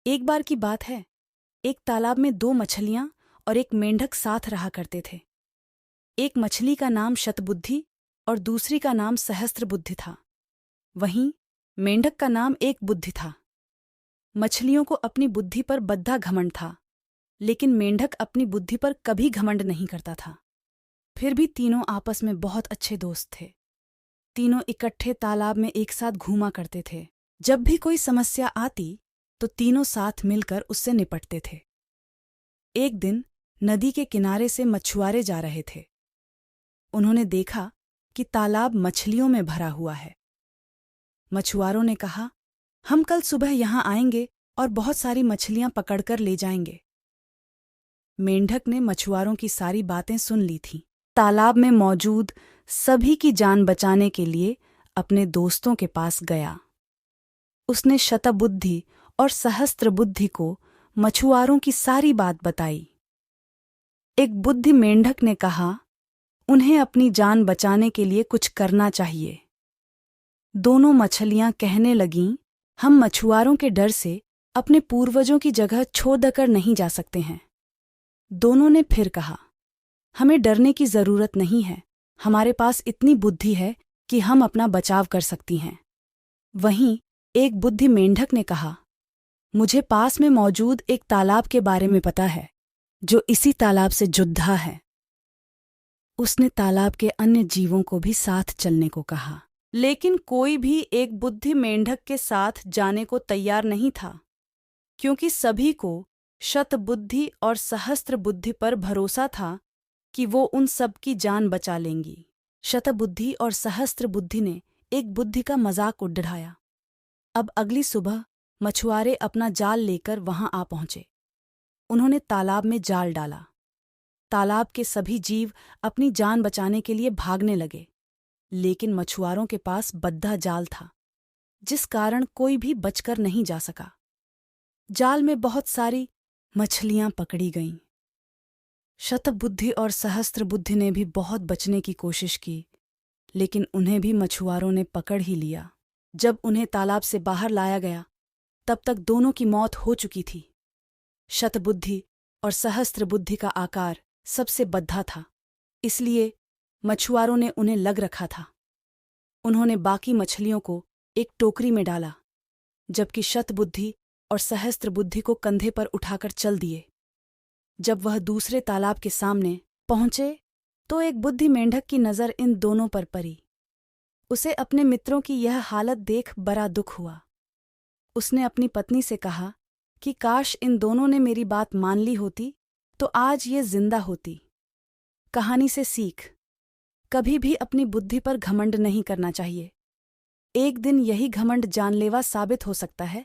एक बार की बात है, एक तालाब में दो मछलियां और एक मेंढक साथ रहा करते थे। एक मछली का नाम शतबुद्धि और दूसरी का नाम सहस्त्रबुद्धि था। वहीं मेंढक का नाम एक बुद्धि था। मछलियों को अपनी बुद्धि पर बद्धा घमंड था, लेकिन मेंढक अपनी बुद्धि पर कभी घमंड नहीं करता था। फिर भी तीनों आपस में बहुत अच्छे दोस्त थे। तीनों इकट्ठे तालाब में एक साथ घूमा करते थे। जब भी कोई समस्या आती तो तीनों साथ मिलकर उससे निपटते थे। एक दिन नदी के किनारे से मछुआरे जा रहे थे। उन्होंने देखा कि तालाब मछलियों में भरा हुआ है। मछुआरों ने कहा, हम कल सुबह यहां आएंगे और बहुत सारी मछलियां पकड़कर ले जाएंगे। मेंढक ने मछुआरों की सारी बातें सुन ली थीं। तालाब में मौजूद सभी की जान बचाने के लिए अपने दोस्तों के पास गया। उसने शतबुद्धि और सहस्त्रबुद्धि को मछुआरों की सारी बात बताई। एक बुद्धि मेंढक ने कहा, उन्हें अपनी जान बचाने के लिए कुछ करना चाहिए। दोनों मछलियां कहने लगीं, हम मछुआरों के डर से अपने पूर्वजों की जगह छोड़कर नहीं जा सकते हैं। दोनों ने फिर कहा, हमें डरने की जरूरत नहीं है, हमारे पास इतनी बुद्धि है कि हम अपना बचाव कर सकती हैं। वहीं एक बुद्धि मेंढक ने कहा, मुझे पास में मौजूद एक तालाब के बारे में पता है, जो इसी तालाब से जुड़ा है। उसने तालाब के अन्य जीवों को भी साथ चलने को कहा, लेकिन कोई भी एक बुद्धि मेंढक के साथ जाने को तैयार नहीं था, क्योंकि सभी को शतबुद्धि और सहस्त्रबुद्धि पर भरोसा था कि वो उन सब की जान बचा लेंगी। शतबुद्धि और सहस्त्रबुद्धि ने एक बुद्धि का मजाक उड़ाया। अब अगली सुबह मछुआरे अपना जाल लेकर वहां आ पहुंचे। उन्होंने तालाब में जाल डाला। तालाब के सभी जीव अपनी जान बचाने के लिए भागने लगे, लेकिन मछुआरों के पास बद्धा जाल था, जिस कारण कोई भी बचकर नहीं जा सका। जाल में बहुत सारी मछलियां पकड़ी गईं। शतबुद्धि और सहस्त्रबुद्धि ने भी बहुत बचने की कोशिश की, लेकिन उन्हें भी मछुआरों ने पकड़ ही लिया। जब उन्हें तालाब से बाहर लाया गया, तब तक दोनों की मौत हो चुकी थी। शतबुद्धि और सहस्त्रबुद्धि का आकार सबसे बद्धा था, इसलिए मछुआरों ने उन्हें लग रखा था। उन्होंने बाकी मछलियों को एक टोकरी में डाला, जबकि शतबुद्धि और सहस्त्रबुद्धि को कंधे पर उठाकर चल दिए। जब वह दूसरे तालाब के सामने पहुंचे तो एक बुद्धि मेंढक की नज़र इन दोनों पर पड़ी। उसे अपने मित्रों की यह हालत देख बड़ा दुख हुआ। उसने अपनी पत्नी से कहा कि काश इन दोनों ने मेरी बात मान ली होती तो आज ये जिंदा होती। कहानी से सीख, कभी भी अपनी बुद्धि पर घमंड नहीं करना चाहिए। एक दिन यही घमंड जानलेवा साबित हो सकता है।